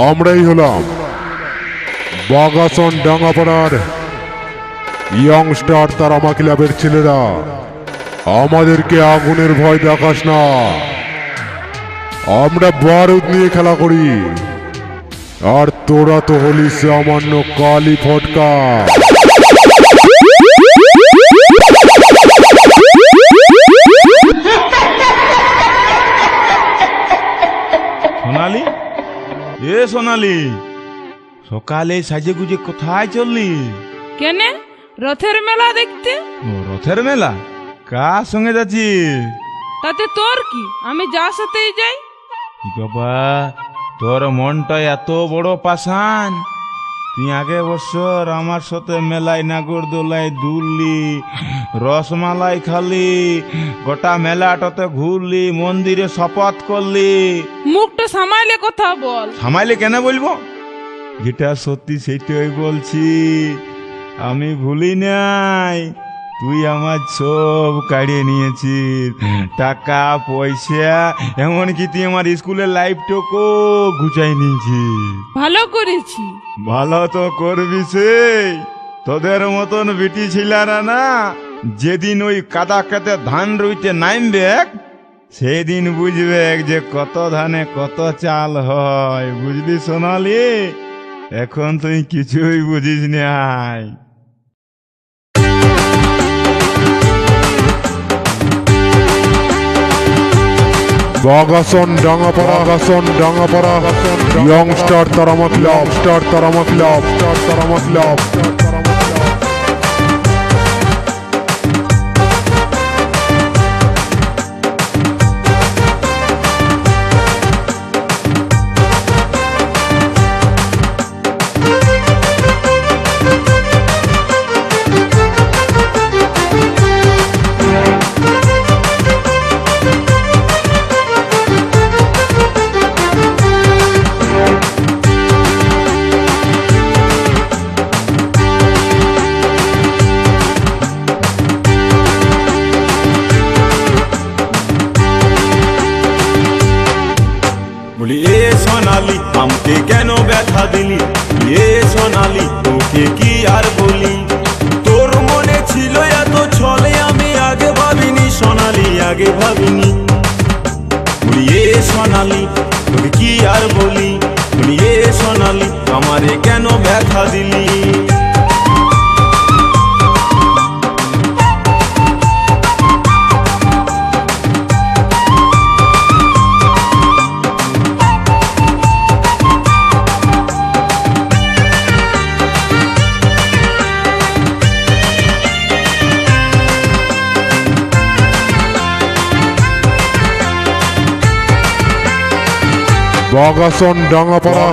আমরাই হলাম বাগাসন ডাঙ্গাপাড়ার ইয়ংস্টার তারামা ক্লাবের ছেলেরা। আমাদেরকে আগুনের ভয় দেখাস না, আমরা বারুদ নিয়ে খেলা করি, আর তোরা তো হলি সামান্য কালি ফটকা। সোনালি, এ সোনালি, সকালে সাজে গুজে কোথায় চললি? কেন? রথের মেলা দেখতে। ও, রথের মেলা? কার সঙ্গে যাচ্ছিস? তাতে তোর কি, আমি যার সাথেই যাই। কি বাবা, তোর মনটা এত বড় পাষাণ? তুই আগে বছর আমার সাথে মেলায় নাগরদোলায় দুললি, রসমালাই খালি, গোটা মেলাটাতে ঘুরলি, মন্দিরে শপথ করলি। মুখটা সামাইলে কথা বল। সামাইলে কেন বলবো? যেটা সত্যি সেটাই বলছি, আমি ভুলি নাই। তুই আমার সব কাড়িয়ে নিয়েছিস, টাকা পয়সা, এমনকি তুই আমার স্কুলের লাইফটাকে ঘুচাই নিয়েছিস। ভালো করেছি। ভালো তো করবি, সেই তোদের মতন বিটি ছিলারা না, যেদিন ওই কাদা খেতে ধান রুইতে নামবে সেদিন বুঝবে যে কত ধানে কত চাল হয়। বুঝলি সোনালি? এখন তুই কিছুই বুঝিস নাই। বাগাসন ডাঙ্গাপাড়া ইয়ংস্টার তারামা ক্লাব। বলি এ সোনালি, আমাকে কেন ব্যথা দিলি? এ সোনালি, তোকে কি আর বলি? তোর মনে ছিল এত ছলে, আমি আগে ভাবিনি সোনালি, আগে ভাবিনি। বলি এ সোনালি, তোকে কি আর বলি? বলি এ সোনালি, আমারে কেন ব্যথা দিলি? বাগাসন ডাঙ্গাপাড়া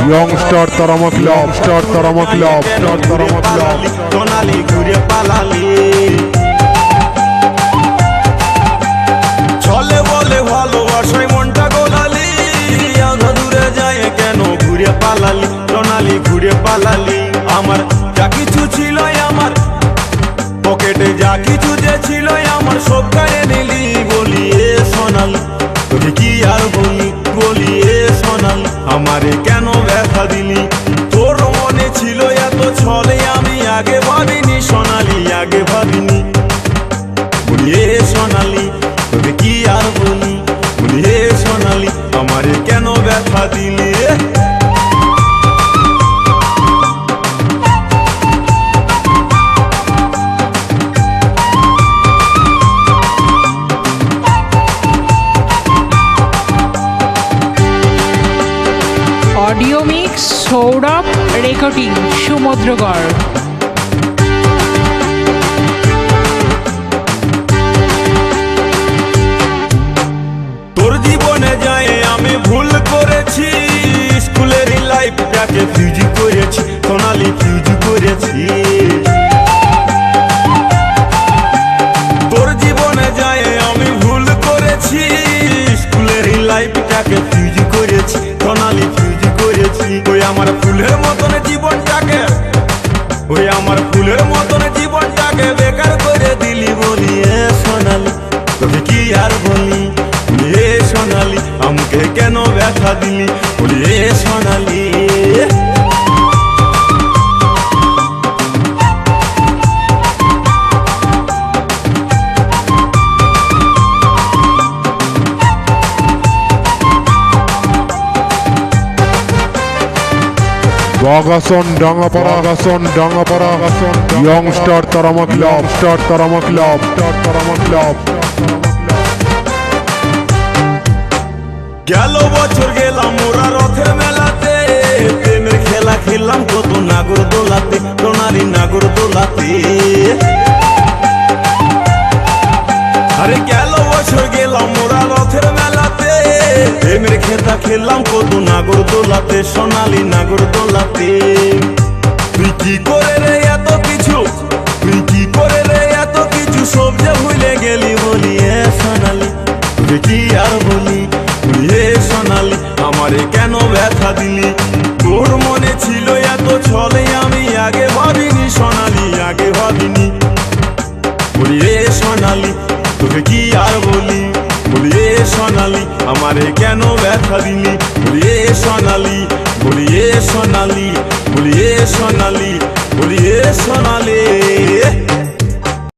ইয়ংস্টার তারামা ক্লাব। সোনালি ঘুরে পালালি, চলে বলে ভালোবাসায় মনটা গোলালি, আধা দূরে যায় কেন ঘুরে পালালি? সোনালি ঘুরে পালালি, আমার যা কিছু ছিল, আমার পকেটে যা কিছু যে ছিল, আমার সব কাড়ে নিলি। বলি এ সোনালি, তোকে কি আর বলি? বলি এ সোনালি, আমারে কেন ব্যথা দিলি? তোর মনে ছিল এত ছলে, আমি আগে ভাবিনি সোনালি, আগে ভাবিনি। বলি এ সোনালি, তোকে কি আর বলি? বলি এ সোনালি, আমারে কেন ব্যথা দিলি? Audio mix Sourav, recording Samudragarh. তোর জীবনে যায় আমি ভুল করেছি, স্কুলের লাইফটাকে ফিউজ করেছি সোনালি, ফিউজ করেছি। তোর জীবনে যায় আমি ভুল করেছি, স্কুলের লাইফটাকে ফিউজ করেছি সোনালি, ফিউজ করেছি। ওই আমার ফুলের মতন জীবনটাকে, ওই বাগাসন ডাঙ্গাপাড়া ইয়ংস্টার তারামা ক্লাব গেল বছর গেলাম ওরা রথের মেলাতে, প্রেমের খেলা খেললাম কত নাগর দোলাতে, সোনালি নাগর দোলাতে। আরে গেল বছর গেলাম ওরা রথের মেলাতে, প্রেমের খেলা খেললাম কত নাগর দোলাতে, সোনালি নাগর দোলাতে। তুই কি করে রে এত কিছু, তুই কি করে রে এত কিছু, সব যে ভুলে গেলি বলি এ সোনালি, তুই কি আর বলি এ সোনালি, আমারে কেন ব্যথা দিলি, তোর মনে ছিল এত ছলে আমি আগে ভাবিনি সোনালি, আগে ভাবিনি বলি এ সোনালি, তোকে কি আর বলি এ সোনালি, আমারে কেন ব্যথা দিলি, বলি এ সোনালি, বলি এ সোনালি, বলি এ সোনালি, বলি এ সোনালি।